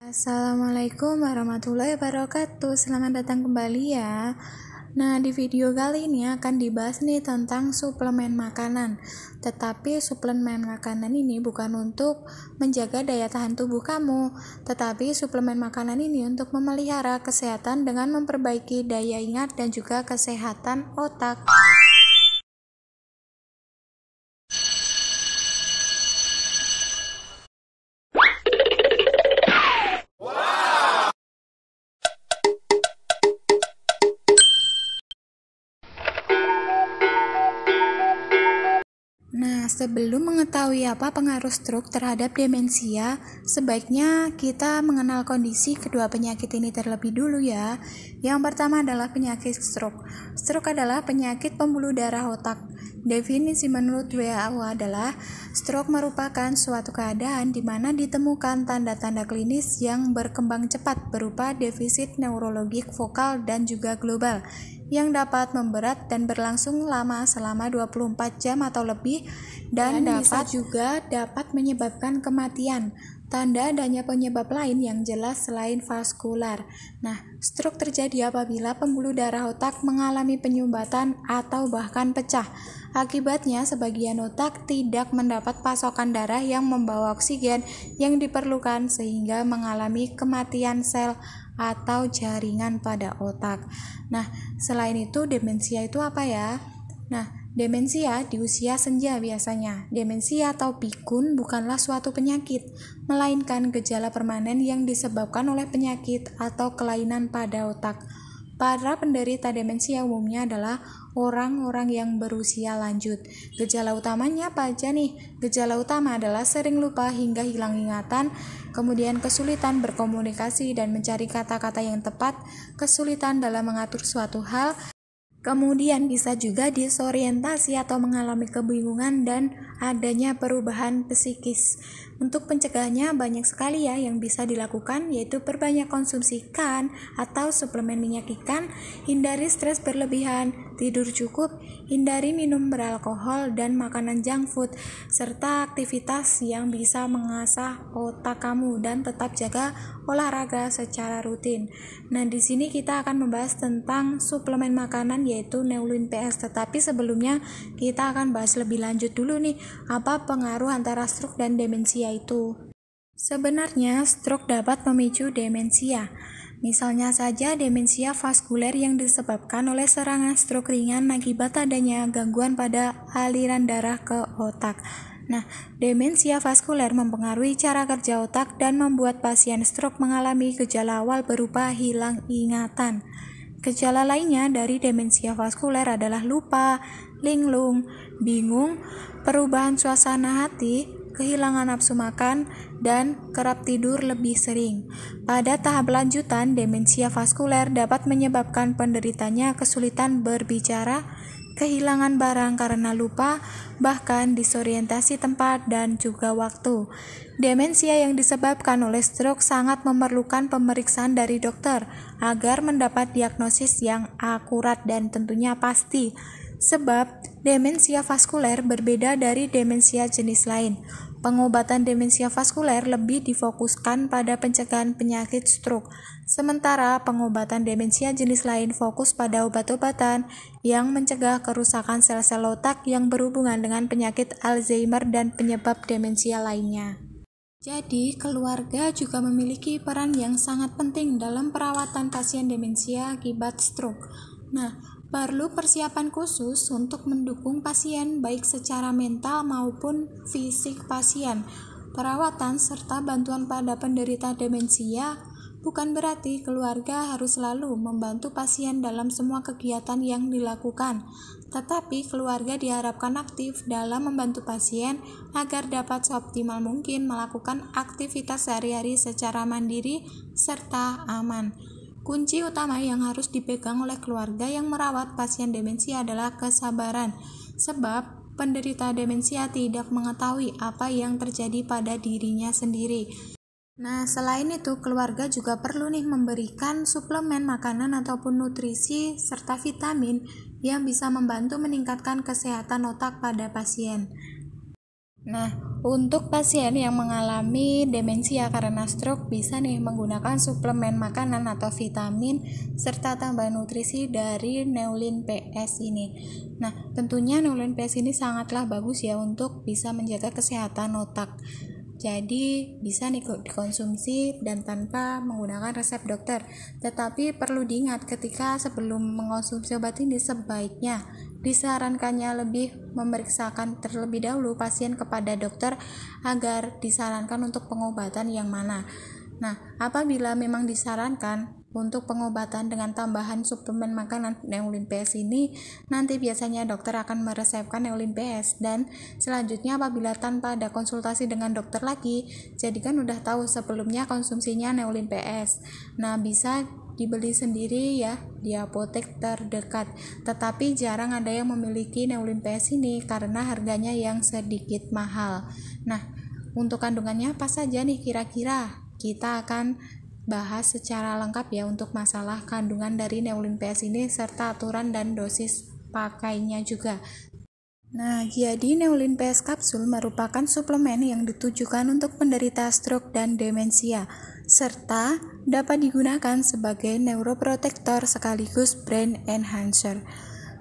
Assalamualaikum warahmatullahi wabarakatuh. Selamat datang kembali ya. Nah, di video kali ini akan dibahas nih tentang suplemen makanan. Tetapi suplemen makanan ini bukan untuk menjaga daya tahan tubuh kamu, tetapi suplemen makanan ini untuk memelihara kesehatan dengan memperbaiki daya ingat dan juga kesehatan otak. Nah, sebelum mengetahui apa pengaruh stroke terhadap demensia, sebaiknya kita mengenal kondisi kedua penyakit ini terlebih dulu ya. Yang pertama adalah penyakit stroke. Stroke adalah penyakit pembuluh darah otak. Definisi menurut WHO adalah stroke merupakan suatu keadaan di mana ditemukan tanda-tanda klinis yang berkembang cepat berupa defisit neurologik vokal dan juga global yang dapat memberat dan berlangsung lama selama 24 jam atau lebih dan dapat menyebabkan kematian. Tanda adanya penyebab lain yang jelas selain vaskular. Nah, stroke terjadi apabila pembuluh darah otak mengalami penyumbatan atau bahkan pecah. Akibatnya, sebagian otak tidak mendapat pasokan darah yang membawa oksigen yang diperlukan sehingga mengalami kematian sel atau jaringan pada otak. Nah, selain itu demensia itu apa ya? Nah, demensia di usia senja biasanya. Demensia atau pikun bukanlah suatu penyakit, melainkan gejala permanen yang disebabkan oleh penyakit atau kelainan pada otak. Para penderita demensia umumnya adalah orang-orang yang berusia lanjut. Gejala utamanya apa aja nih? Gejala utama adalah sering lupa hingga hilang ingatan, kemudian kesulitan berkomunikasi dan mencari kata-kata yang tepat, kesulitan dalam mengatur suatu hal, kemudian bisa juga disorientasi atau mengalami kebingungan dan adanya perubahan psikis. Untuk pencegahannya banyak sekali ya yang bisa dilakukan, yaitu perbanyak konsumsi ikan atau suplemen minyak ikan, hindari stres berlebihan, tidur cukup, hindari minum beralkohol dan makanan junk food, serta aktivitas yang bisa mengasah otak kamu dan tetap jaga olahraga secara rutin. Nah, di sini kita akan membahas tentang suplemen makanan yaitu Neulin PS, tetapi sebelumnya kita akan bahas lebih lanjut dulu nih, apa pengaruh antara stroke dan demensia itu. Sebenarnya stroke dapat memicu demensia. Misalnya saja demensia vaskuler yang disebabkan oleh serangan stroke ringan akibat adanya gangguan pada aliran darah ke otak. Nah, demensia vaskuler mempengaruhi cara kerja otak dan membuat pasien stroke mengalami gejala awal berupa hilang ingatan. Gejala lainnya dari demensia vaskuler adalah lupa, linglung, bingung, perubahan suasana hati, kehilangan nafsu makan, dan kerap tidur lebih sering. Pada tahap lanjutan, demensia vaskuler dapat menyebabkan penderitanya kesulitan berbicara, kehilangan barang karena lupa, bahkan disorientasi tempat dan juga waktu. Demensia yang disebabkan oleh stroke sangat memerlukan pemeriksaan dari dokter agar mendapat diagnosis yang akurat dan tentunya pasti. Sebab demensia vaskuler berbeda dari demensia jenis lain. Pengobatan demensia vaskuler lebih difokuskan pada pencegahan penyakit stroke, sementara pengobatan demensia jenis lain fokus pada obat-obatan yang mencegah kerusakan sel-sel otak yang berhubungan dengan penyakit Alzheimer dan penyebab demensia lainnya. Jadi, keluarga juga memiliki peran yang sangat penting dalam perawatan pasien demensia akibat stroke. Nah, perlu persiapan khusus untuk mendukung pasien baik secara mental maupun fisik pasien. Perawatan serta bantuan pada penderita demensia bukan berarti keluarga harus selalu membantu pasien dalam semua kegiatan yang dilakukan, tetapi keluarga diharapkan aktif dalam membantu pasien agar dapat seoptimal mungkin melakukan aktivitas sehari-hari secara mandiri serta aman. Kunci utama yang harus dipegang oleh keluarga yang merawat pasien demensia adalah kesabaran, sebab penderita demensia tidak mengetahui apa yang terjadi pada dirinya sendiri. Nah, selain itu, keluarga juga perlu memberikan suplemen makanan ataupun nutrisi serta vitamin yang bisa membantu meningkatkan kesehatan otak pada pasien. Nah, untuk pasien yang mengalami demensia karena stroke bisa nih menggunakan suplemen makanan atau vitamin serta tambahan nutrisi dari Neulin PS ini. Nah, tentunya Neulin PS ini sangatlah bagus ya untuk bisa menjaga kesehatan otak. Jadi bisa nih dikonsumsi dan tanpa menggunakan resep dokter. Tetapi perlu diingat ketika sebelum mengonsumsi obat ini sebaiknya disarankannya lebih memeriksakan terlebih dahulu pasien kepada dokter agar disarankan untuk pengobatan yang mana. Nah, apabila memang disarankan untuk pengobatan dengan tambahan suplemen makanan Neulin PS ini, nanti biasanya dokter akan meresepkan Neulin PS, dan selanjutnya apabila tanpa ada konsultasi dengan dokter lagi, jadi kan udah tahu sebelumnya konsumsinya Neulin PS. Nah, bisa dibeli sendiri ya di apotek terdekat, tetapi jarang ada yang memiliki Neulin PS ini karena harganya yang sedikit mahal. Nah, untuk kandungannya apa saja nih kira-kira? Kita akan bahas secara lengkap ya untuk masalah kandungan dari Neulin PS ini serta aturan dan dosis pakainya juga. Nah, jadi Neulin PS kapsul merupakan suplemen yang ditujukan untuk penderita stroke dan demensia, serta dapat digunakan sebagai neuroprotektor sekaligus brain enhancer.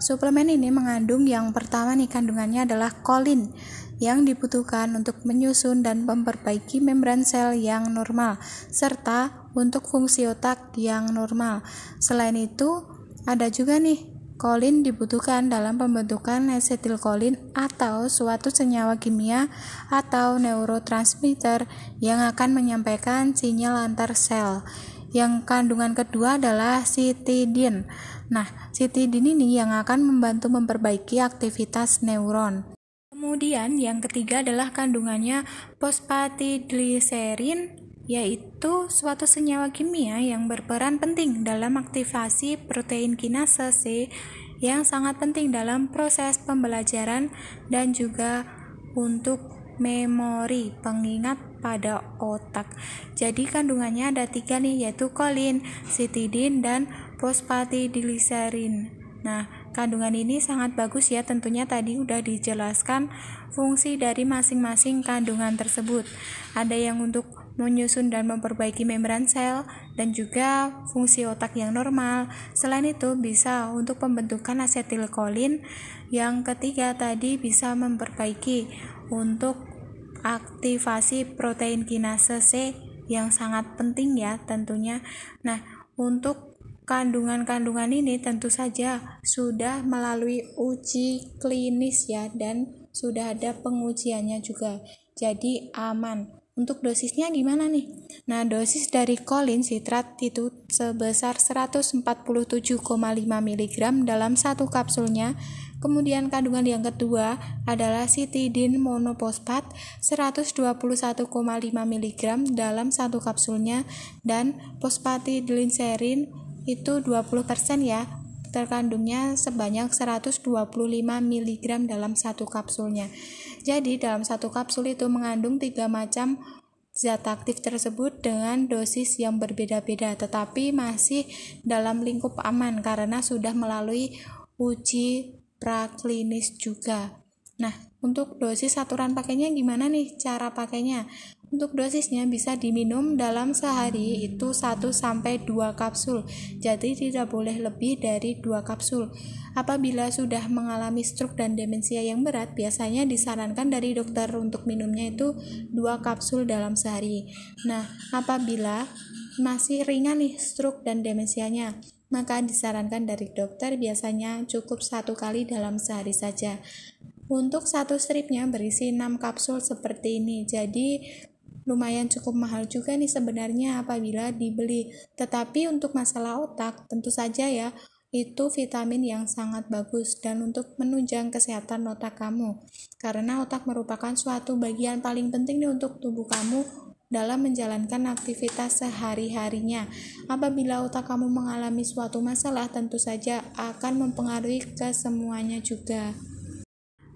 Suplemen ini mengandung yang pertama nih kandungannya adalah kolin yang dibutuhkan untuk menyusun dan memperbaiki membran sel yang normal serta untuk fungsi otak yang normal. Selain itu, ada juga nih kolin dibutuhkan dalam pembentukan asetilkolin atau suatu senyawa kimia atau neurotransmitter yang akan menyampaikan sinyal antar sel. Yang kandungan kedua adalah sitidin. Nah, sitidin ini yang akan membantu memperbaiki aktivitas neuron. Kemudian yang ketiga adalah kandungannya fosfatidiliserin, yaitu suatu senyawa kimia yang berperan penting dalam aktivasi protein kinase C yang sangat penting dalam proses pembelajaran dan juga untuk memori pengingat pada otak. Jadi kandungannya ada 3 nih, yaitu kolin, sitidin, dan fosfatidiliserin. Nah, kandungan ini sangat bagus ya, tentunya tadi udah dijelaskan fungsi dari masing-masing kandungan tersebut. Ada yang untuk menyusun dan memperbaiki membran sel dan juga fungsi otak yang normal. Selain itu bisa untuk pembentukan asetilkolin. Yang ketiga tadi bisa memperbaiki untuk aktivasi protein kinase C yang sangat penting ya tentunya. Nah, untuk kandungan-kandungan ini tentu saja sudah melalui uji klinis ya, dan sudah ada pengujiannya juga, jadi aman. Untuk dosisnya gimana nih? Nah, dosis dari kolin sitrat itu sebesar 147,5 mg dalam satu kapsulnya. Kemudian kandungan yang kedua adalah sitidin monoposfat 121,5 mg dalam satu kapsulnya, dan fosfatidiliserin itu 20% ya, terkandungnya sebanyak 125 mg dalam satu kapsulnya. Jadi dalam satu kapsul itu mengandung 3 macam zat aktif tersebut dengan dosis yang berbeda-beda, tetapi masih dalam lingkup aman karena sudah melalui uji praklinis juga. Nah, untuk dosis aturan pakainya gimana nih cara pakainya? Untuk dosisnya bisa diminum dalam sehari itu 1-2 kapsul, jadi tidak boleh lebih dari 2 kapsul. Apabila sudah mengalami stroke dan demensia yang berat, biasanya disarankan dari dokter untuk minumnya itu 2 kapsul dalam sehari. Nah, apabila masih ringan nih stroke dan demensianya, maka disarankan dari dokter biasanya cukup 1 kali dalam sehari saja. Untuk satu stripnya berisi 6 kapsul seperti ini, jadi lumayan cukup mahal juga nih sebenarnya apabila dibeli. Tetapi untuk masalah otak tentu saja ya, itu vitamin yang sangat bagus dan untuk menunjang kesehatan otak kamu, karena otak merupakan suatu bagian paling penting nih untuk tubuh kamu dalam menjalankan aktivitas sehari-harinya. Apabila otak kamu mengalami suatu masalah, tentu saja akan mempengaruhi ke semuanya juga.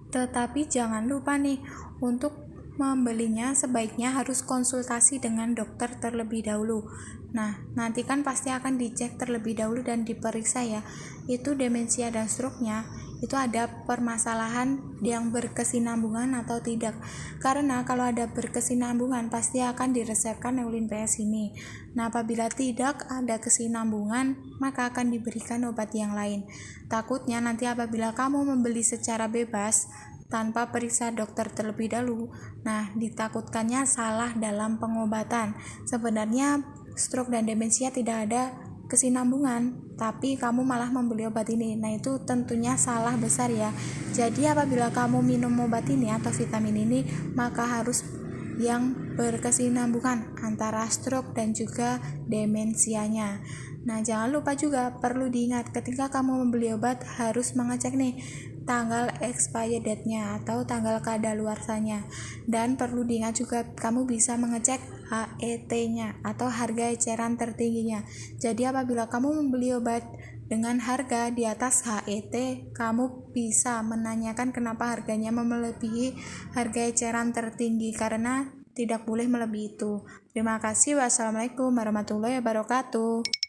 Tetapi jangan lupa nih, untuk membelinya sebaiknya harus konsultasi dengan dokter terlebih dahulu. Nah, nanti kan pasti akan dicek terlebih dahulu dan diperiksa ya, itu demensia dan stroke-nya itu ada permasalahan yang berkesinambungan atau tidak. Karena kalau ada berkesinambungan pasti akan diresepkan Neulin PS ini. Nah, apabila tidak ada kesinambungan, maka akan diberikan obat yang lain. Takutnya nanti apabila kamu membeli secara bebas tanpa periksa dokter terlebih dahulu, nah ditakutkannya salah dalam pengobatan. Sebenarnya stroke dan demensia tidak ada kesinambungan, tapi kamu malah membeli obat ini. Nah, itu tentunya salah besar ya. Jadi apabila kamu minum obat ini atau vitamin ini, maka harus yang berkesinambungan antara stroke dan juga demensianya. Nah, jangan lupa juga perlu diingat ketika kamu membeli obat harus mengecek nih tanggal expired date-nya atau tanggal kadaluarsanya. Dan perlu diingat juga kamu bisa mengecek HET-nya atau harga eceran tertingginya. Jadi apabila kamu membeli obat dengan harga di atas HET, kamu bisa menanyakan kenapa harganya melebihi harga eceran tertinggi, karena tidak boleh melebihi itu. Terima kasih. Wassalamualaikum warahmatullahi wabarakatuh.